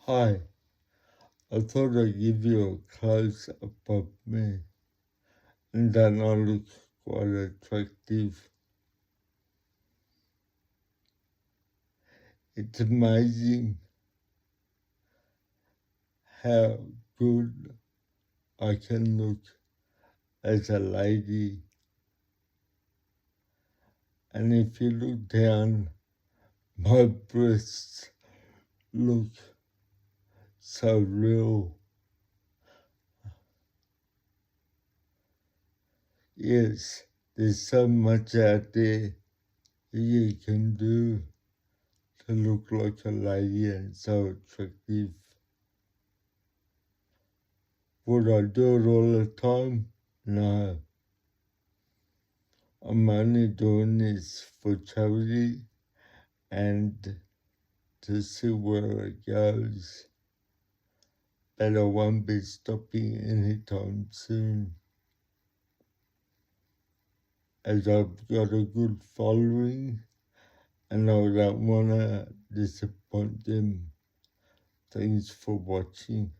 Hi, I thought I'd give you a close-up of me, and then I look quite attractive. It's amazing how good I can look as a lady, and if you look down, my breasts look so real. Yes, there's so much out there that you can do to look like a lady and so attractive. Would I do it all the time? No. I'm only doing this for charity and to see where it goes. But I won't be stopping anytime soon, as I've got a good following and I don't want to disappoint them. Thanks for watching.